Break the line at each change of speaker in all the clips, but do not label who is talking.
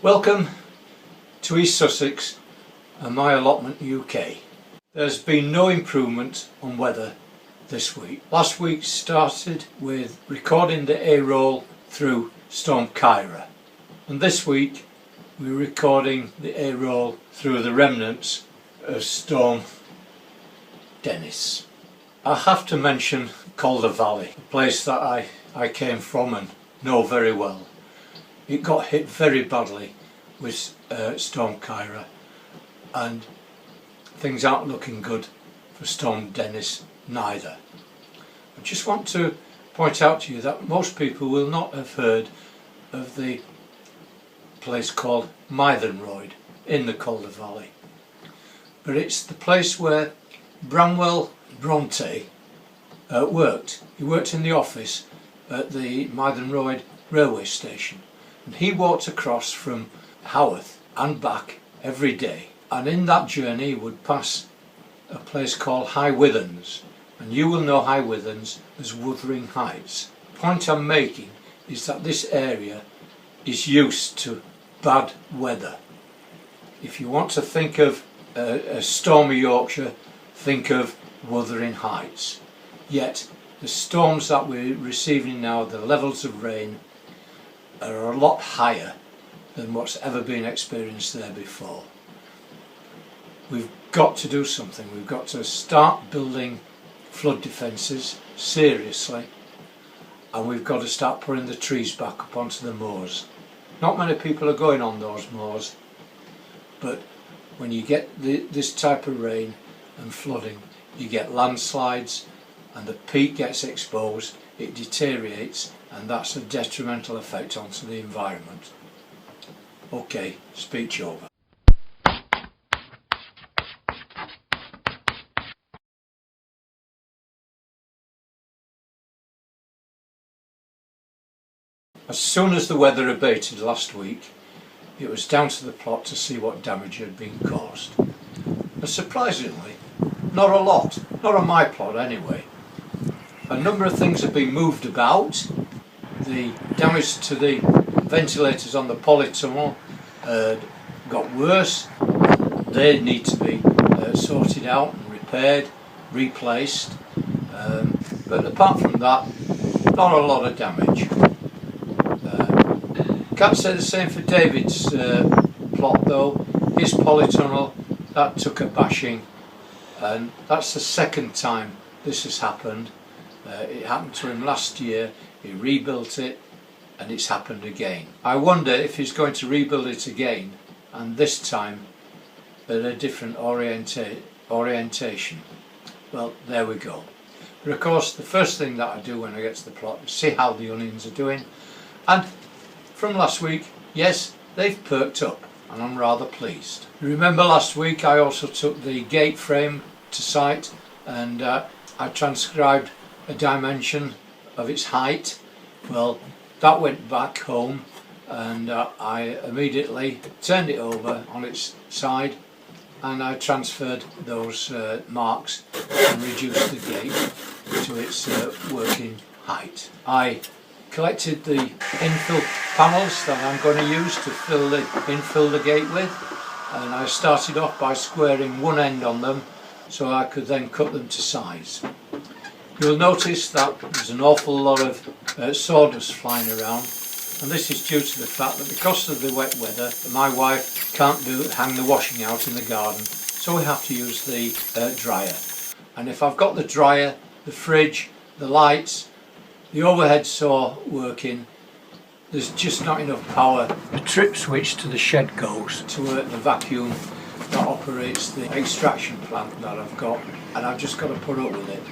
Welcome to East Sussex and my Allotment UK. There's been no improvement on weather this week. Last week started with recording the A-roll through Storm Kyra, and this week we're recording the A-roll through the remnants of Storm Dennis. I have to mention Calder Valley, a place that I came from and know very well. It got hit very badly with Storm Kyra, and things aren't looking good for Storm Dennis neither. I just want to point out to you that most people will not have heard of the place called Mythenroyd in the Calder Valley, but it's the place where Bramwell Bronte worked. He worked in the office at the Mythenroyd railway station, and he walked across from Haworth and back every day, and in that journey he would pass a place called High Wythens, and you will know High Wythens as Wuthering Heights. The point I'm making is that this area is used to bad weather. If you want to think of a stormy Yorkshire, think of Wuthering Heights. Yet the storms that we're receiving now, the levels of rain, are a lot higher than what's ever been experienced there before. We've got to do something. We've got to start building flood defences seriously, and we've got to start putting the trees back up onto the moors. Not many people are going on those moors, but when you get this type of rain and flooding, you get landslides and the peat gets exposed, it deteriorates, and that's a detrimental effect onto the environment. Okay, speech over. As soon as the weather abated last week, it was down to the plot to see what damage had been caused. And surprisingly, not a lot, not on my plot anyway. A number of things have been moved about. The damage to the ventilators on the Pallet tunnel got worse. They need to be sorted out and repaired, replaced. But apart from that, not a lot of damage. Can't say the same for David's plot though. His polytunnel, that took a bashing, and that's the second time this has happened. It happened to him last year, he rebuilt it, and it's happened again. I wonder if he's going to rebuild it again, and this time at a different orientation. Well, there we go. But of course, the first thing that I do when I get to the plot is see how the onions are doing, and from last week, yes, they've perked up, and I'm rather pleased. You remember last week I also took the gate frame to site, and I transcribed a dimension of its height. Well, that went back home, and I immediately turned it over on its side, and I transferred those marks and reduced the gate to its working height. I collected the infill panels that I'm going to use to infill the gate with, and I started off by squaring one end on them so I could then cut them to size. You'll notice that there's an awful lot of sawdust flying around, and this is due to the fact that because of the wet weather, my wife can't hang the washing out in the garden, so we have to use the dryer. And if I've got the dryer, the fridge, the lights, the overhead saw working, there's just not enough power. The trip switch to the shed goes to the vacuum that operates the extraction plant that I've got, and I've just got to put up with it.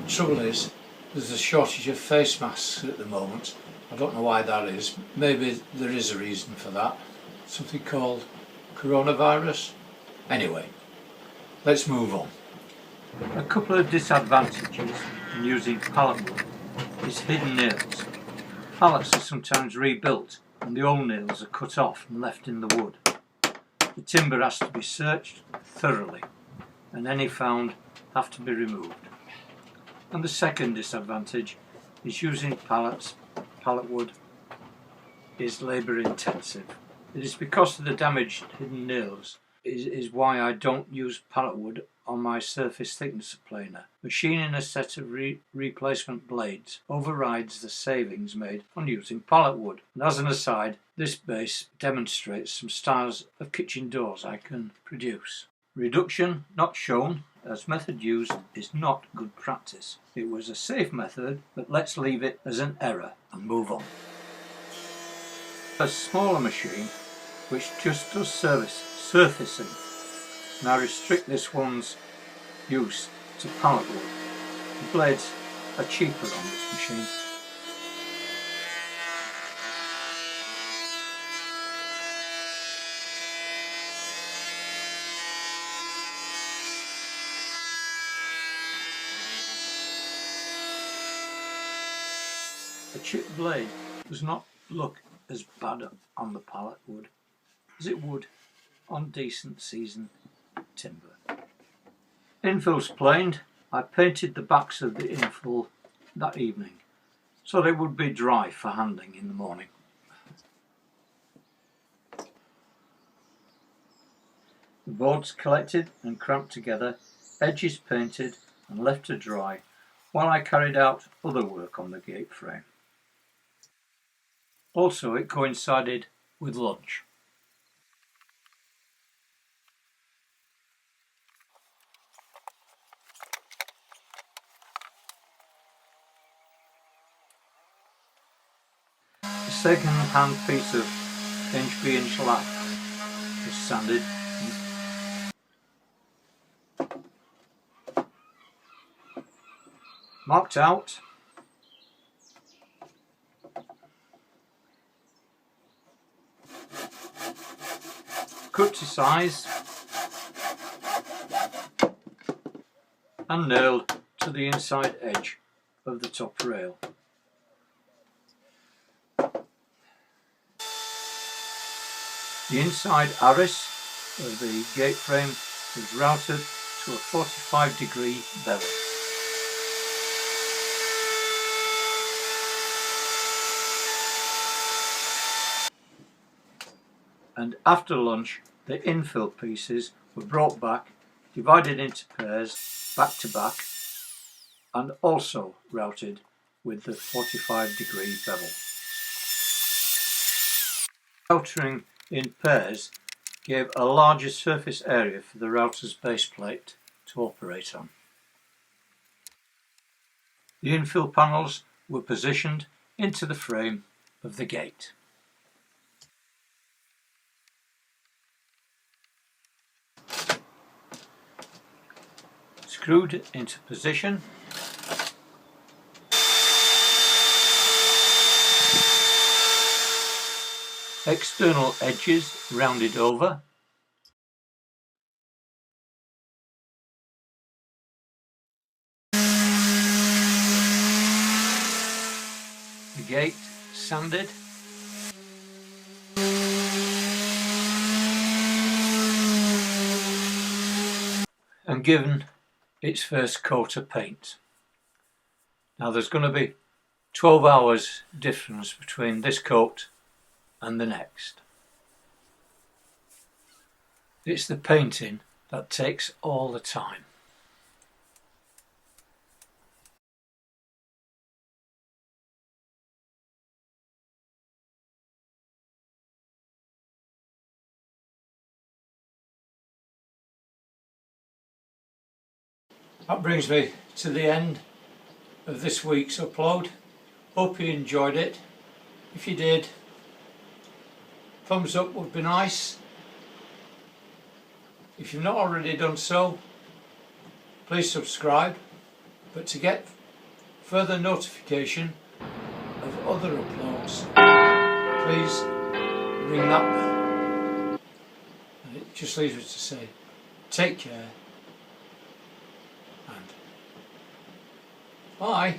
The trouble is, there's a shortage of face masks at the moment. I don't know why that is. Maybe there is a reason for that. Something called coronavirus. Anyway, let's move on. A couple of disadvantages in using pallet wood is hidden nails. Pallets are sometimes rebuilt and the old nails are cut off and left in the wood. The timber has to be searched thoroughly, and any found have to be removed. And the second disadvantage is using pallet wood is labour intensive. It is because of the damaged hidden nails is why I don't use pallet wood on my surface thickness planer. Machining a set of replacement blades overrides the savings made on using pallet wood. And as an aside, this base demonstrates some styles of kitchen doors I can produce. Reduction not shown as method used is not good practice. It was a safe method, but let's leave it as an error and move on. A smaller machine which just does surfacing, and I restrict this one's use to pallet wood. The blades are cheaper on this machine. A chipped blade does not look as bad on the pallet wood as it would on decent seasoned timber. Infill's planed. I painted the backs of the infill that evening so they would be dry for handling in the morning. The boards collected and clamped together, edges painted and left to dry while I carried out other work on the gate frame. Also, it coincided with lunch. The second-hand piece of inch by inch lap was sanded marked out, cut to size and nailed to the inside edge of the top rail. The inside arris of the gate frame was routed to a 45-degree bevel. And after lunch, the infill pieces were brought back, divided into pairs, back to back, and also routed with the 45-degree bevel. Routering in pairs gave a larger surface area for the router's base plate to operate on. The infill panels were positioned into the frame of the gate. Screwed into position, external edges rounded over, the gate sanded, and given its first coat of paint. Now there's going to be 12 hours difference between this coat and the next. It's the painting that takes all the time. That brings me to the end of this week's upload. Hope you enjoyed it. If you did, thumbs up would be nice. If you've not already done so, please subscribe. But to get further notification of other uploads, please ring that bell. And it just leaves me to say, take care and bye.